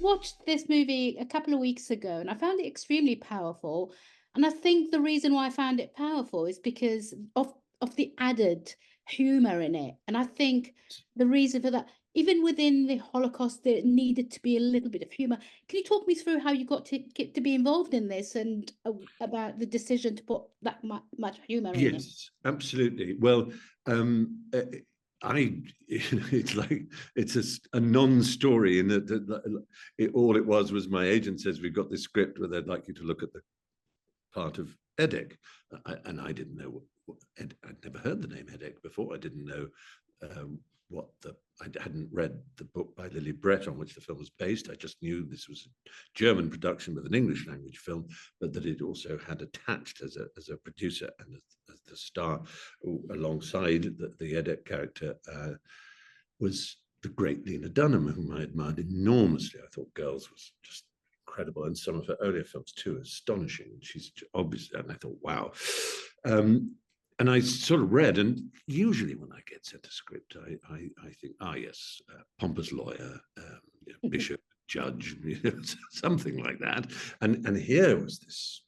watched this movie a couple of weeks ago and I found it extremely powerful. And I think the reason why I found it powerful is because of the added humor in it. And I think the reason for that, even within the Holocaust, there needed to be a little bit of humor. Can you talk me through how you got to get to be involved in this and about the decision to put that much humor in it? Yes, absolutely. Well, it's like it's a non-story in that all it was my agent says we've got this script where they'd like you to look at the part of Edek, and I didn't know I'd never heard the name Edek before. I didn't know I hadn't read the book by Lily Brett on which the film was based. I just knew this was a German production with an English language film, but that it also had attached as a producer and as the star alongside the Edek character was the great Lena Dunham, whom I admired enormously. I thought Girls was just incredible, and some of her earlier films too, astonishing. She's obviously, and I thought, wow. And I sort of read, and usually when I get sent a script, I think, yes, pompous lawyer, bishop, judge, something like that. And here was this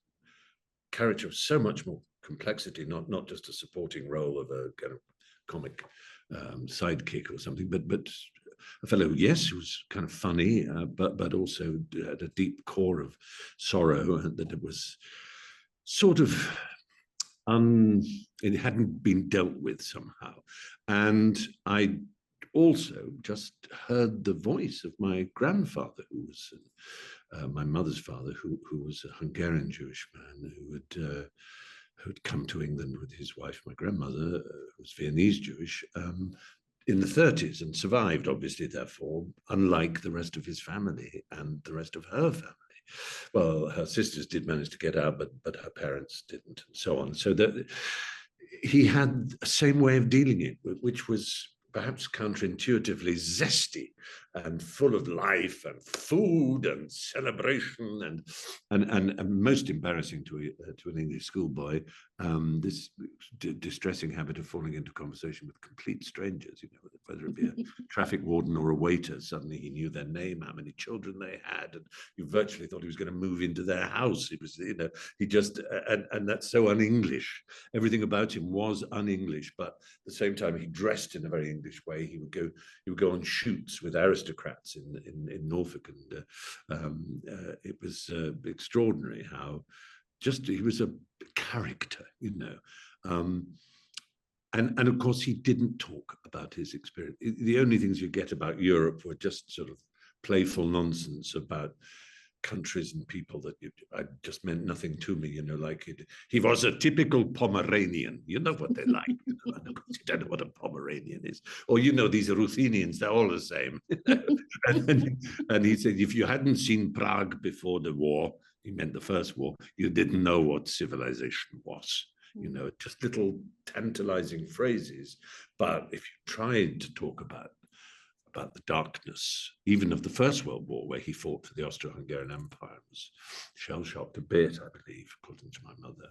character of so much more complexity, not just a supporting role of a kind of comic sidekick or something, but a fellow, yes, who was kind of funny, but also had a deep core of sorrow, and that it was sort of it hadn't been dealt with somehow. And I also just heard the voice of my grandfather, who was my mother's father, who was a Hungarian Jewish man who had come to England with his wife, my grandmother, who was Viennese Jewish, in the 30s and survived, obviously, therefore, unlike the rest of his family and the rest of her family. Well, her sisters did manage to get out, but her parents didn't, and so on. So that he had the same way of dealing it, which was perhaps counterintuitively zesty and full of life and food and celebration and most embarrassing to an English schoolboy, this distressing habit of falling into conversation with complete strangers, whether it be a traffic warden or a waiter. Suddenly he knew their name, how many children they had, and you virtually thought he was going to move into their house. It was, he just, and that's so un-English. Everything about him was un-English, but at the same time he dressed in a very English way. He would go on shoots with aristocrats in Norfolk, and it was extraordinary how just he was a character, and of course he didn't talk about his experience. The only things you get about Europe were just sort of playful nonsense about countries and people that just meant nothing to me, like he was a typical Pomeranian. You know what they're like. And of course, you don't know what a Pomeranian is. Or, these Ruthenians, they're all the same. and he said, if you hadn't seen Prague before the war, he meant the First War, you didn't know what civilization was. Just little tantalizing phrases. But if you tried to talk about the darkness, even of the First World War, where he fought for the Austro-Hungarian Empire, was shell-shocked a bit, I believe, according to my mother,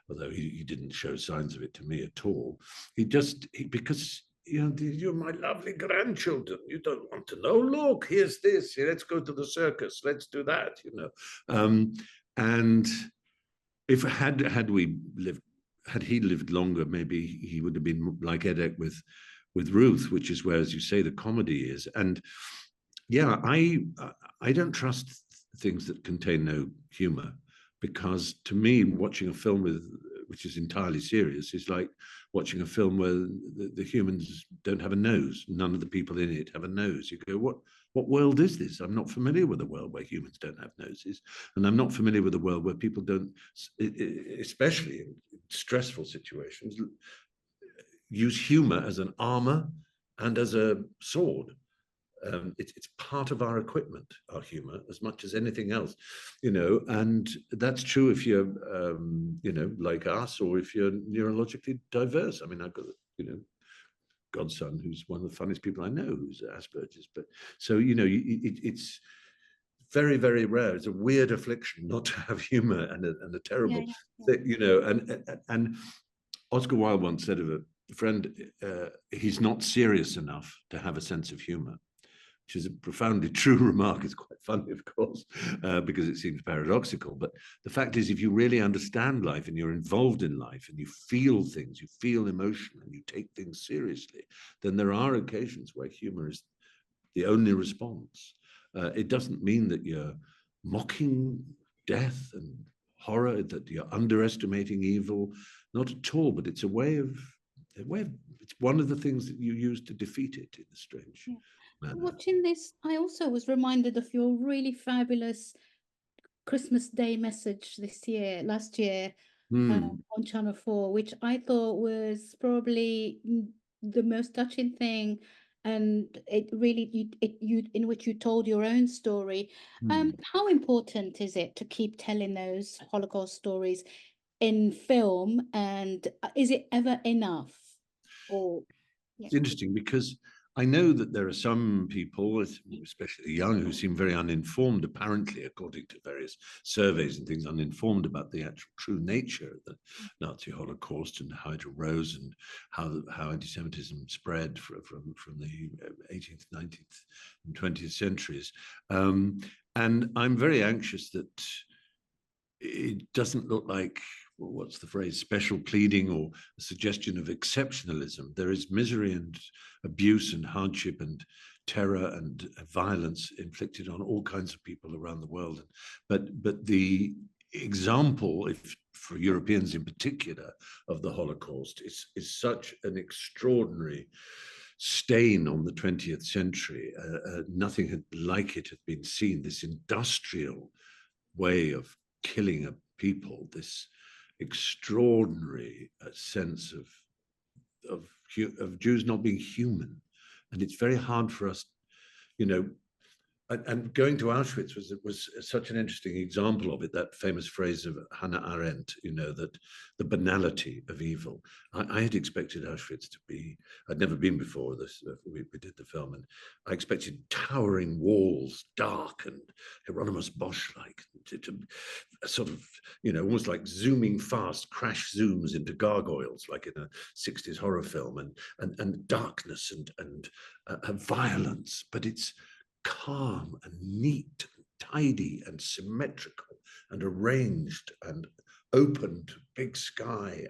although he didn't show signs of it to me at all. Because you're my lovely grandchildren. You don't want to know. Look, here's this. Let's go to the circus. Let's do that. And if had he lived longer, maybe he would have been like Edek with Ruth, which is where, as you say, the comedy is. And yeah, I don't trust things that contain no humor, because to me, watching a film which is entirely serious is like watching a film where the humans don't have a nose. None of the people in it have a nose. You go, what world is this? I'm not familiar with a world where humans don't have noses. And I'm not familiar with a world where people don't, especially in stressful situations, use humor as an armor and as a sword. It's part of our equipment, our humor, as much as anything else, and that's true if you're, like us, or if you're neurologically diverse. I mean, I've got, godson who's one of the funniest people I know, who's Asperger's. But so, it's very, very rare. It's a weird affliction not to have humor, and a terrible thing, and Oscar Wilde once said of a friend, he's not serious enough to have a sense of humor. which is a profoundly true remark. It's quite funny, of course, because it seems paradoxical. But the fact is, if you really understand life and you're involved in life and you feel things, you feel emotion and you take things seriously, then there are occasions where humor is the only response. It doesn't mean that you're mocking death and horror, that you're underestimating evil, not at all, but it's it's one of the things that you use to defeat it in a strange manner. Watching this, I also was reminded of your really fabulous Christmas Day message last year, on Channel 4, which I thought was probably the most touching thing. And it really, you in which you told your own story. How important is it to keep telling those Holocaust stories in film? And is it ever enough? Or It's interesting because I know that there are some people, especially young, who seem very uninformed, apparently, according to various surveys and things, uninformed about the actual true nature of the Nazi Holocaust and how it arose and how anti-Semitism spread from the 18th, 19th and 20th centuries. And I'm very anxious that it doesn't look like, what's the phrase, special pleading or a suggestion of exceptionalism. There is misery and abuse and hardship and terror and violence inflicted on all kinds of people around the world. But the example, if for Europeans in particular, of the Holocaust is such an extraordinary stain on the 20th century. Nothing like it had been seen, this industrial way of killing a people, this extraordinary sense of Jews not being human. And it's very hard for us, you know, and going to Auschwitz was such an interesting example of it, that famous phrase of Hannah Arendt, you know, that the banality of evil. I had expected Auschwitz to be, I'd never been before this, we did the film, and I expected towering walls, dark and Hieronymus Bosch-like, to sort of, you know, almost like zooming fast, crash zooms into gargoyles, like in a 60s horror film, and darkness and violence, but it's calm and neat and tidy and symmetrical and arranged and open to big sky,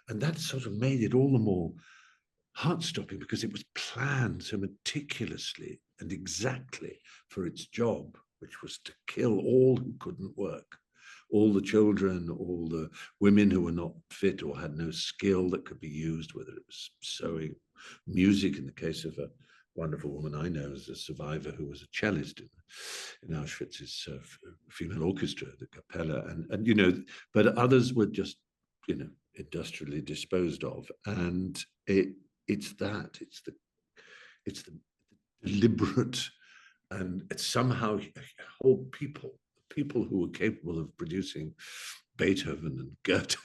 and that sort of made it all the more heart-stopping because it was planned so meticulously and exactly for its job, which was to kill all who couldn't work, all the children, all the women who were not fit or had no skill that could be used, whether it was sewing, music, in the case of a wonderful woman I know as a survivor who was a cellist in Auschwitz's female orchestra, the Capella, and you know, but others were just, you know, industrially disposed of, and it's the deliberate, and it's somehow whole people who were capable of producing Beethoven and Goethe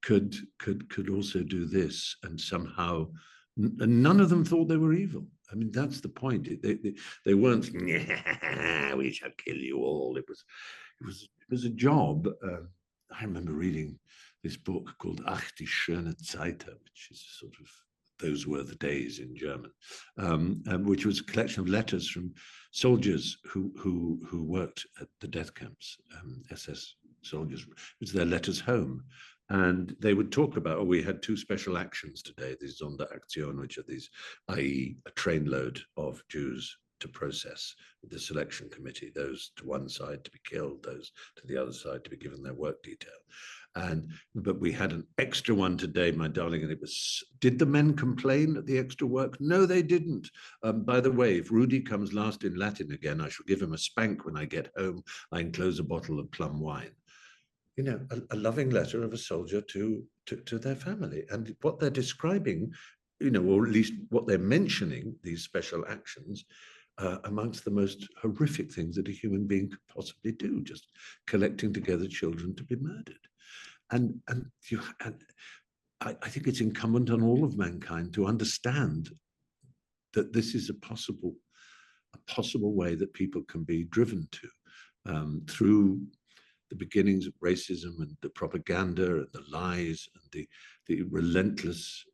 could also do this, and somehow none of them thought they were evil. I mean, that's the point. They weren't, we shall kill you all. It was a job. I remember reading this book called Ach, die schöne Zeiten, which is sort of Those Were the Days in German, which was a collection of letters from soldiers who worked at the death camps, SS soldiers. It was their letters home. And they would talk about, oh, we had 2 special actions today, these Sonderaktion, which are these, i.e. a trainload of Jews to process with the selection committee, those to one side to be killed, those to the other side to be given their work detail. But we had an extra one today, my darling, and it was, did the men complain at the extra work? No, they didn't. By the way, if Rudy comes last in Latin again, I shall give him a spank when I get home. I enclose a bottle of plum wine. You know, a loving letter of a soldier to their family. And what they're describing, you know, or at least what they're mentioning, these special actions, amongst the most horrific things that a human being could possibly do, just collecting together children to be murdered. And I think it's incumbent on all of mankind to understand that this is a possible way that people can be driven to through the beginnings of racism and the propaganda and the lies and the relentless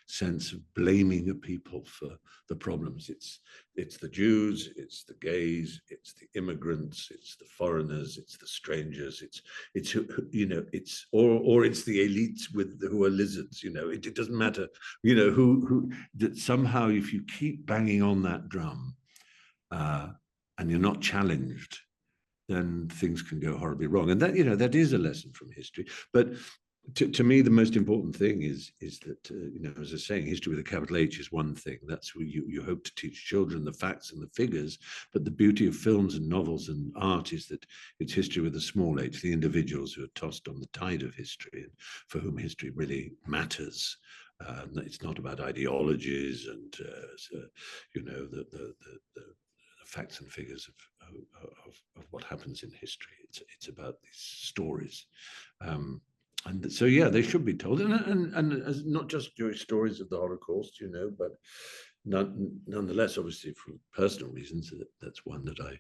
sense of blaming a people for the problems. It's the Jews, it's the gays, it's the immigrants, it's the foreigners, it's the strangers, it's or it's the elites who are lizards. It doesn't matter. Who that somehow, if you keep banging on that drum and you're not challenged, then things can go horribly wrong. And that is a lesson from history. But to me, the most important thing is that, as I was saying, history with a capital H is one thing. That's what you hope to teach children, the facts and the figures. But the beauty of films and novels and art is that it's history with a small h, the individuals who are tossed on the tide of history and for whom history really matters. It's not about ideologies and, the facts and figures of what happens in history. It's about these stories. And so, yeah, they should be told, and as not just Jewish stories of the Holocaust, but nonetheless, obviously, for personal reasons, that's one that I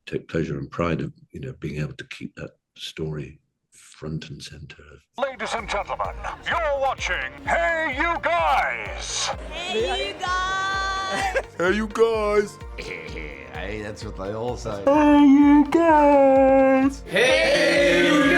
take pleasure and pride of, being able to keep that story front and center. Ladies and gentlemen, you're watching Hey You Guys! Hey, you guys! Hey You Guys! Hey, that's what they all say. Hey You Guys! Hey, you